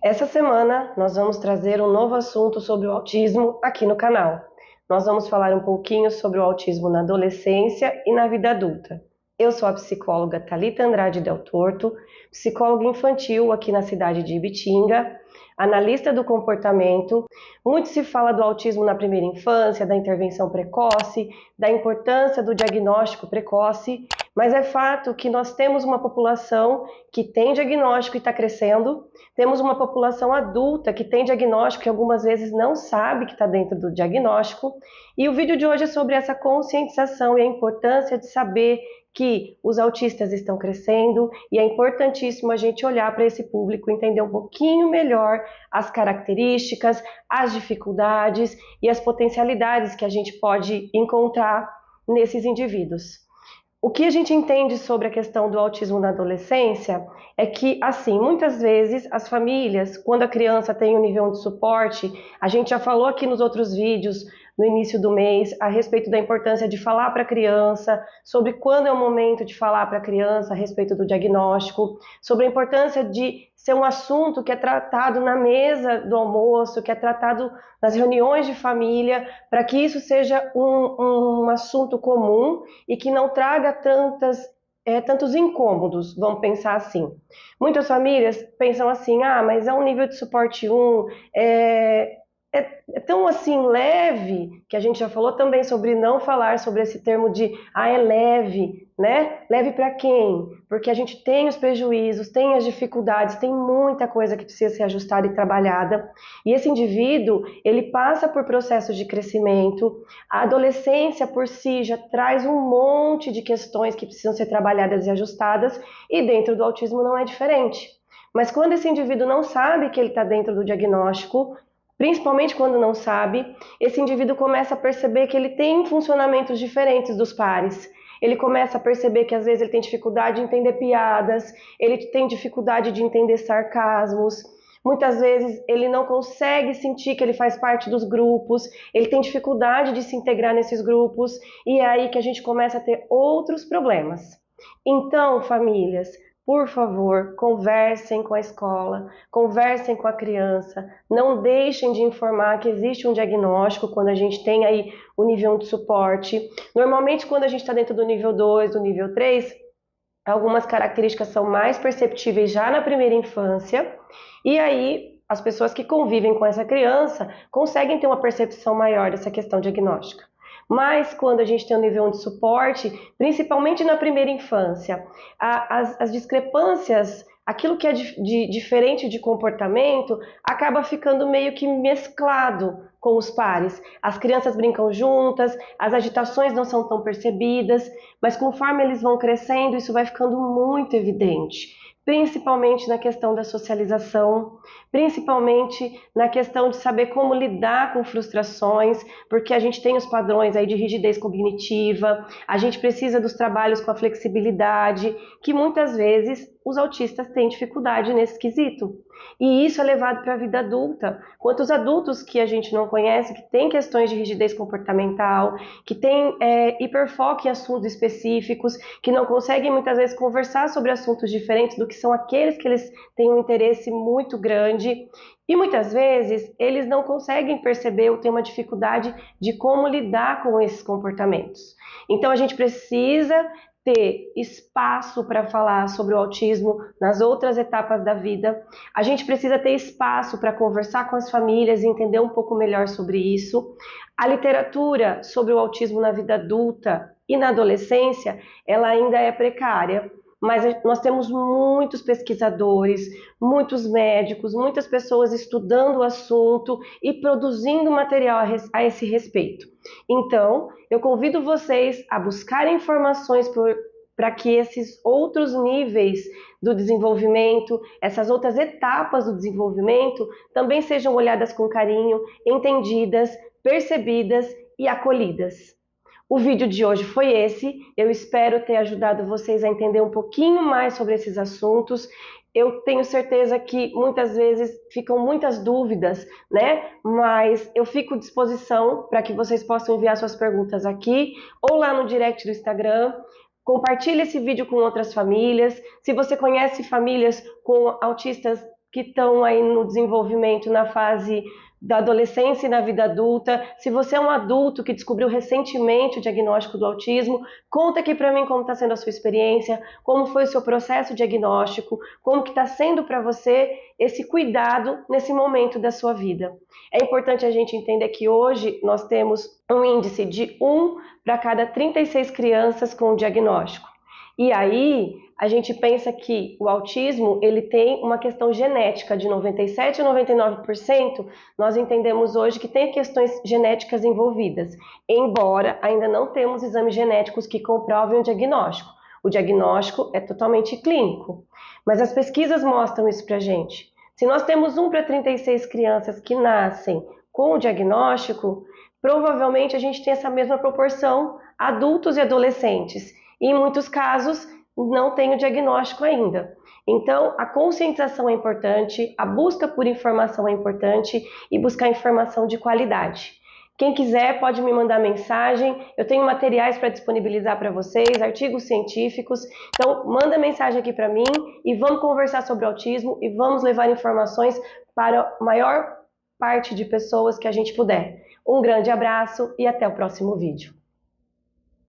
Essa semana nós vamos trazer um novo assunto sobre o autismo aqui no canal. Nós vamos falar um pouquinho sobre o autismo na adolescência e na vida adulta. Eu sou a psicóloga Thalita Andrade Del Torto, psicóloga infantil aqui na cidade de Ibitinga, analista do comportamento. Muito se fala do autismo na primeira infância, da intervenção precoce, da importância do diagnóstico precoce, mas é fato que nós temos uma população que tem diagnóstico e está crescendo, temos uma população adulta que tem diagnóstico e algumas vezes não sabe que está dentro do diagnóstico, e o vídeo de hoje é sobre essa conscientização e a importância de saber que os autistas estão crescendo e é importantíssimo a gente olhar para esse público, entender um pouquinho melhor as características, as dificuldades e as potencialidades que a gente pode encontrar nesses indivíduos. O que a gente entende sobre a questão do autismo na adolescência é que, assim, muitas vezes as famílias, quando a criança tem um nível de suporte, a gente já falou aqui nos outros vídeos, no início do mês, a respeito da importância de falar para a criança, sobre quando é o momento de falar para a criança a respeito do diagnóstico, sobre a importância de ser um assunto que é tratado na mesa do almoço, que é tratado nas reuniões de família, para que isso seja um assunto comum e que não traga tantos incômodos, vamos pensar assim. Muitas famílias pensam assim, mas é um nível de suporte 1, é tão assim leve, que a gente já falou também sobre não falar sobre esse termo de é leve, né? Leve para quem? Porque a gente tem os prejuízos, tem as dificuldades, tem muita coisa que precisa ser ajustada e trabalhada. E esse indivíduo, ele passa por processos de crescimento. A adolescência por si já traz um monte de questões que precisam ser trabalhadas e ajustadas, e dentro do autismo não é diferente. Mas quando esse indivíduo não sabe que ele está dentro do diagnóstico, principalmente quando não sabe, esse indivíduo começa a perceber que ele tem funcionamentos diferentes dos pares. Ele começa a perceber que às vezes ele tem dificuldade de entender piadas, ele tem dificuldade de entender sarcasmos, muitas vezes ele não consegue sentir que ele faz parte dos grupos, ele tem dificuldade de se integrar nesses grupos, e é aí que a gente começa a ter outros problemas. Então, famílias, por favor, conversem com a escola, conversem com a criança, não deixem de informar que existe um diagnóstico quando a gente tem aí o nível 1 de suporte. Normalmente, quando a gente está dentro do nível 2, do nível 3, algumas características são mais perceptíveis já na primeira infância, e aí as pessoas que convivem com essa criança conseguem ter uma percepção maior dessa questão diagnóstica. Mas quando a gente tem um nível 1 de suporte, principalmente na primeira infância, as discrepâncias, aquilo que é diferente de comportamento, acaba ficando meio que mesclado com os pares. As crianças brincam juntas, as agitações não são tão percebidas, mas conforme eles vão crescendo, isso vai ficando muito evidente. Principalmente na questão da socialização, principalmente na questão de saber como lidar com frustrações, porque a gente tem os padrões aí de rigidez cognitiva, a gente precisa dos trabalhos com a flexibilidade, que muitas vezes os autistas têm dificuldade nesse quesito. E isso é levado para a vida adulta. Quantos adultos que a gente não conhece, que têm questões de rigidez comportamental, que têm hiperfoco em assuntos específicos, que não conseguem muitas vezes conversar sobre assuntos diferentes do que são aqueles que eles têm um interesse muito grande. E muitas vezes eles não conseguem perceber ou têm uma dificuldade de como lidar com esses comportamentos. Então a gente precisa ter espaço para falar sobre o autismo nas outras etapas da vida. A gente precisa ter espaço para conversar com as famílias e entender um pouco melhor sobre isso. A literatura sobre o autismo na vida adulta e na adolescência, ela ainda é precária, mas nós temos muitos pesquisadores, muitos médicos, muitas pessoas estudando o assunto e produzindo material a esse respeito. Então, eu convido vocês a buscarem informações para que esses outros níveis do desenvolvimento, essas outras etapas do desenvolvimento, também sejam olhadas com carinho, entendidas, percebidas e acolhidas. O vídeo de hoje foi esse, eu espero ter ajudado vocês a entender um pouquinho mais sobre esses assuntos. Eu tenho certeza que muitas vezes ficam muitas dúvidas, né? Mas eu fico à disposição para que vocês possam enviar suas perguntas aqui ou lá no direct do Instagram. Compartilhe esse vídeo com outras famílias. Se você conhece famílias com autistas que estão aí no desenvolvimento na fase da adolescência e na vida adulta. Se você é um adulto que descobriu recentemente o diagnóstico do autismo, conta aqui para mim como está sendo a sua experiência, como foi o seu processo diagnóstico, como que está sendo para você esse cuidado nesse momento da sua vida. É importante a gente entender que hoje nós temos um índice de 1 para cada 36 crianças com o diagnóstico. E aí, a gente pensa que o autismo ele tem uma questão genética de 97 a 99%, nós entendemos hoje que tem questões genéticas envolvidas, embora ainda não temos exames genéticos que comprovem o diagnóstico. O diagnóstico é totalmente clínico, mas as pesquisas mostram isso pra gente. Se nós temos 1 para 36 crianças que nascem com o diagnóstico, provavelmente a gente tem essa mesma proporção adultos e adolescentes. E em muitos casos não tem o diagnóstico ainda. Então, a conscientização é importante, a busca por informação é importante e buscar informação de qualidade. Quem quiser pode me mandar mensagem, eu tenho materiais para disponibilizar para vocês, artigos científicos, então manda mensagem aqui para mim e vamos conversar sobre autismo e vamos levar informações para a maior parte de pessoas que a gente puder. Um grande abraço e até o próximo vídeo.